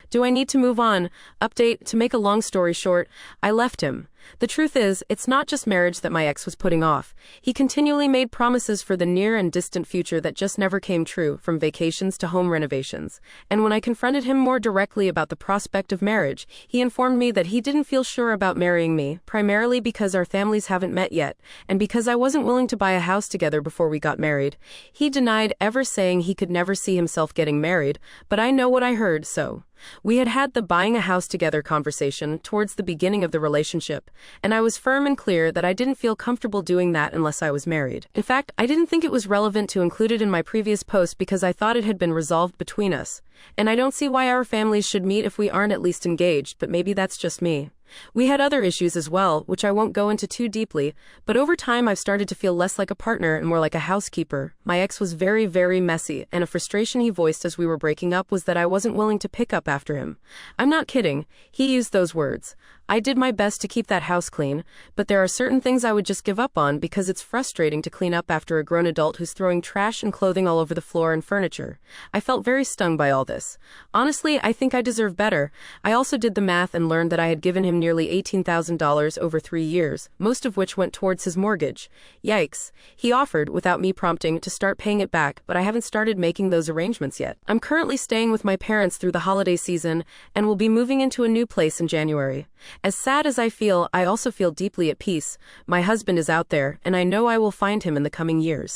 Do I need to move on? Update, to make a long story short, I left him. The truth is, it's not just marriage that my ex was putting off. He continually made promises for the near and distant future that just never came true, from vacations to home renovations. And when I confronted him more directly about the prospect of marriage, he informed me that he didn't feel sure about marrying me, primarily because our families haven't met yet, and because I wasn't willing to buy a house together before we got married. He denied ever saying he could never see himself getting married, but I know what I heard, so. We had the buying a house together conversation towards the beginning of the relationship, and I was firm and clear that I didn't feel comfortable doing that unless I was married. In fact, I didn't think it was relevant to include it in my previous post because I thought it had been resolved between us, and I don't see why our families should meet if we aren't at least engaged, but maybe that's just me. We had other issues as well, which I won't go into too deeply, but over time I've started to feel less like a partner and more like a housekeeper. My ex was very, very messy, and a frustration he voiced as we were breaking up was that I wasn't willing to pick up after him. I'm not kidding, he used those words. I did my best to keep that house clean, but there are certain things I would just give up on because it's frustrating to clean up after a grown adult who's throwing trash and clothing all over the floor and furniture. I felt very stung by all this. Honestly, I think I deserve better. I also did the math and learned that I had given him nearly $18,000 over 3 years, most of which went towards his mortgage. Yikes. He offered, without me prompting, to start paying it back, but I haven't started making those arrangements yet. I'm currently staying with my parents through the holiday season and will be moving into a new place in January. As sad as I feel, I also feel deeply at peace. My husband is out there, and I know I will find him in the coming years.